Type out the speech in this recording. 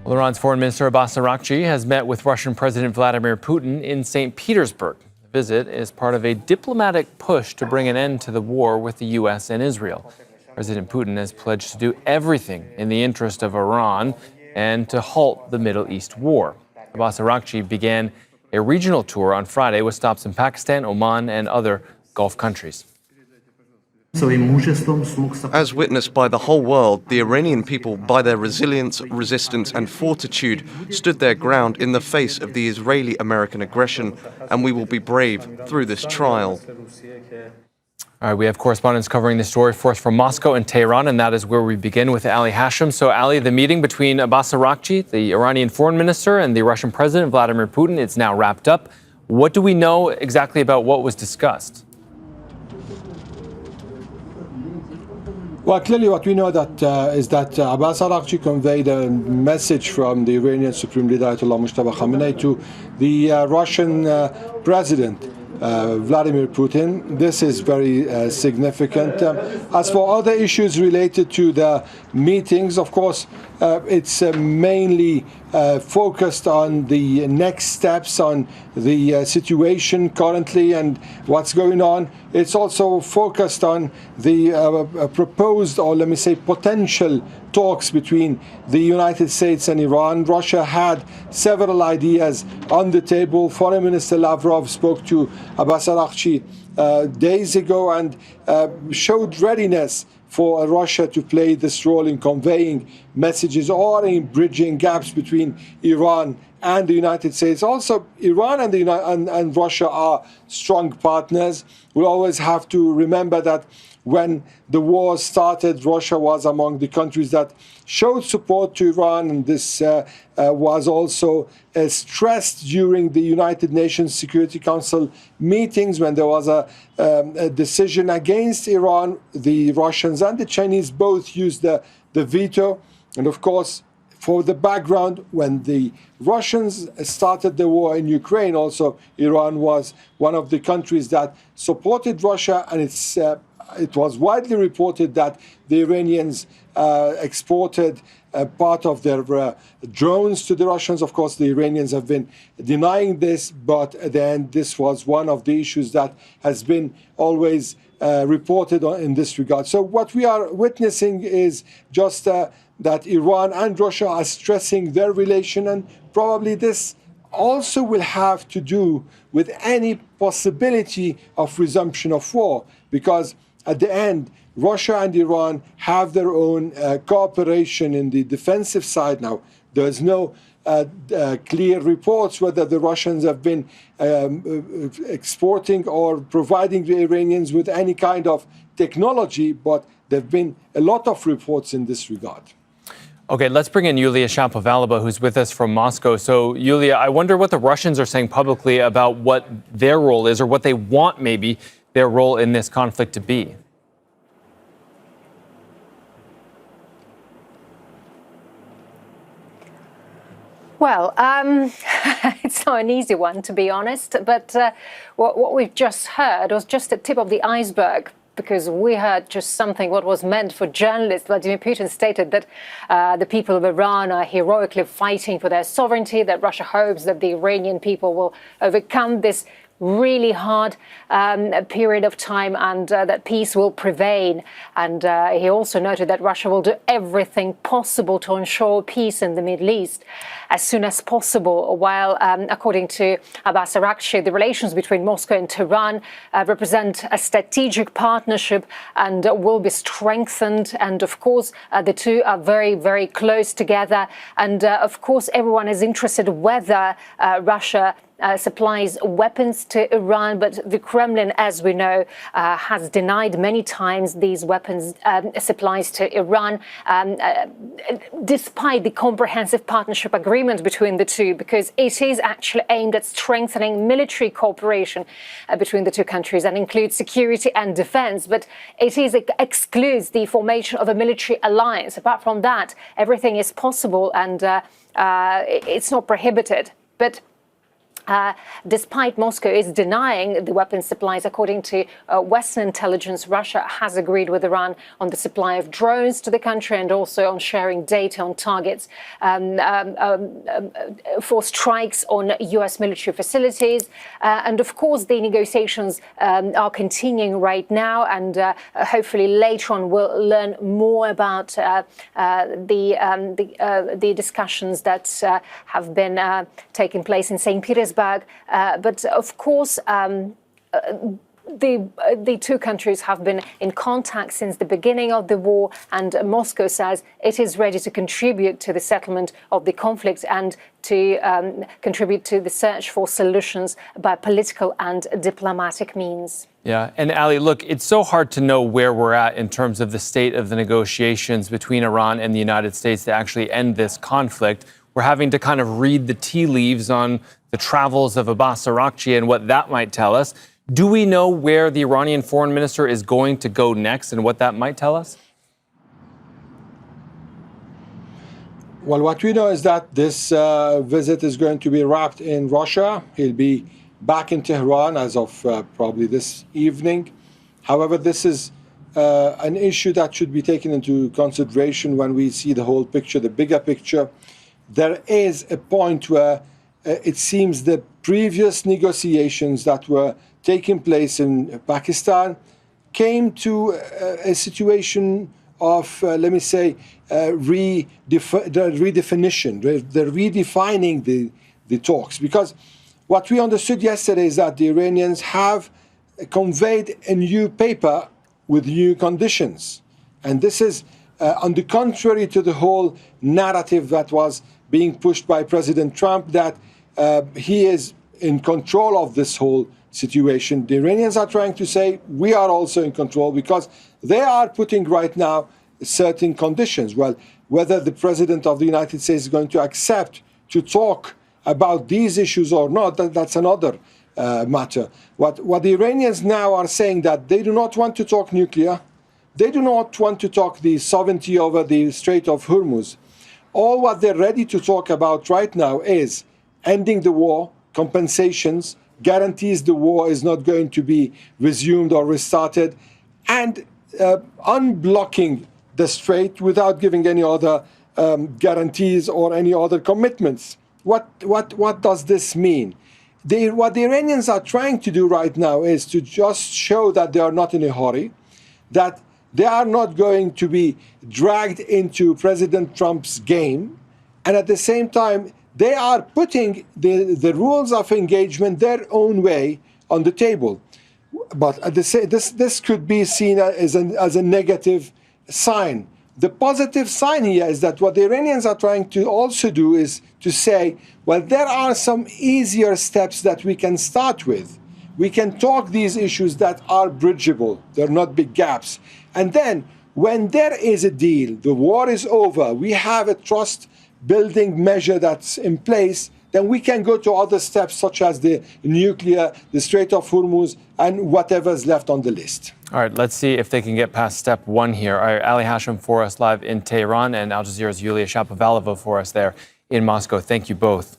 Well, Iran's Foreign Minister Abbas Araghchi has met with Russian President Vladimir Putin in St. Petersburg. The visit is part of a diplomatic push to bring an end to the war with the U.S. and Israel. President Putin has pledged to do everything in the interest of Iran and to halt the Middle East war. Abbas Araghchi began a regional tour on Friday with stops in Pakistan, Oman, and other Gulf countries. As witnessed by the whole world, the Iranian people, by their resilience, resistance and fortitude, stood their ground in the face of the Israeli-American aggression, and we will be brave through this trial. All right, we have correspondents covering this story for us from Moscow and Tehran, and that is where we begin with Ali Hashim. So, Ali, the meeting between Abbas Araghchi, the Iranian foreign minister, and the Russian president, Vladimir Putin, it's now wrapped up. What do we know exactly about what was discussed? Well, clearly what we know is that Abbas Araghchi conveyed a message from the Iranian Supreme Leader Ayatollah Mujtaba Khamenei to the Russian President Vladimir Putin. This is very significant. As for other issues related to the meetings, of course, it's mainly focused on the next steps on the situation currently and what's going on. It's also focused on the proposed, or let me say, potential talks between the United States and Iran. Russia had several ideas on the table. Foreign Minister Lavrov spoke to Abbas Araghchi days ago and showed readiness for Russia to play this role in conveying messages or in bridging gaps between Iran and the United States. Also, Iran and Russia are strong partners. We'll always have to remember that when the war started, Russia was among the countries that showed support to Iran, and this was also stressed during the United Nations Security Council meetings when there was a decision against Iran. The Russians and the Chinese both used the veto. And of course, for the background, when the Russians started the war in Ukraine, also Iran was one of the countries that supported Russia, and it was widely reported that the Iranians exported part of their drones to the Russians. Of course, the Iranians have been denying this, but then this was one of the issues that has been always reported in this regard. So what we are witnessing is just that Iran and Russia are stressing their relation, and probably this also will have to do with any possibility of resumption of war, because at the end, Russia and Iran have their own cooperation in the defensive side now. There's no clear reports whether the Russians have been exporting or providing the Iranians with any kind of technology, but there have been a lot of reports in this regard. Okay, let's bring in Yulia Shapovalova, who's with us from Moscow. So, Yulia, I wonder what the Russians are saying publicly about what their role is, or what they want maybe their role in this conflict to be. Well, it's not an easy one, to be honest, but what we've just heard was just the tip of the iceberg, because we heard just something what was meant for journalists. Vladimir Putin stated that the people of Iran are heroically fighting for their sovereignty, that Russia hopes that the Iranian people will overcome this really hard period of time, and that peace will prevail. And he also noted that Russia will do everything possible to ensure peace in the Middle East as soon as possible, while, according to Abbas Araghchi, the relations between Moscow and Tehran represent a strategic partnership and will be strengthened. And of course, the two are very, very close together. And of course, everyone is interested whether Russia supplies weapons to Iran, but the Kremlin, as we know, has denied many times these weapons supplies to Iran, despite the comprehensive partnership agreement between the two, because it is actually aimed at strengthening military cooperation between the two countries and includes security and defense, but it excludes the formation of a military alliance. Apart from that, everything is possible, and it's not prohibited. But Despite Moscow is denying the weapons supplies, according to Western intelligence, Russia has agreed with Iran on the supply of drones to the country and also on sharing data on targets for strikes on U.S. military facilities. And of course, the negotiations are continuing right now, and hopefully later on we'll learn more about the discussions that have been taking place in St. Petersburg. But of course, the two countries have been in contact since the beginning of the war, and Moscow says it is ready to contribute to the settlement of the conflict and to contribute to the search for solutions by political and diplomatic means. Yeah, and Ali, look, it's so hard to know where we're at in terms of the state of the negotiations between Iran and the United States to actually end this conflict. We're having to kind of read the tea leaves on the travels of Abbas Araghchi and what that might tell us. Do we know where the Iranian foreign minister is going to go next and what that might tell us? Well, what we know is that this visit is going to be wrapped in Russia. He'll be back in Tehran as of probably this evening. However, this is an issue that should be taken into consideration when we see the whole picture, the bigger picture. There is a point where it seems the previous negotiations that were taking place in Pakistan came to a situation of, let me say, redefinition, the redefining the talks. Because what we understood yesterday is that the Iranians have conveyed a new paper with new conditions. And this is on the contrary to the whole narrative that was being pushed by President Trump, that he is in control of this whole situation. The Iranians are trying to say we are also in control because they are putting right now certain conditions. Well, whether the President of the United States is going to accept to talk about these issues or not, that's another matter. What the Iranians now are saying that they do not want to talk nuclear. They do not want to talk the sovereignty over the Strait of Hormuz. All what they're ready to talk about right now is ending the war, compensations, guarantees the war is not going to be resumed or restarted, and unblocking the strait without giving any other guarantees or any other commitments. What does this mean? What the Iranians are trying to do right now is to just show that they are not in a hurry, that they are not going to be dragged into President Trump's game, and at the same time, they are putting the rules of engagement their own way on the table. But this could be seen as a negative sign. The positive sign here is that what the Iranians are trying to also do is to say, well, there are some easier steps that we can start with. We can talk these issues that are bridgeable. They're not big gaps. And then when there is a deal, the war is over, we have a trust-building measure that's in place, then we can go to other steps such as the nuclear, the Strait of Hormuz, and whatever's left on the list. All right, let's see if they can get past step one here. All right, Ali Hashim for us live in Tehran, and Al Jazeera's Yulia Shapovalova for us there in Moscow. Thank you both.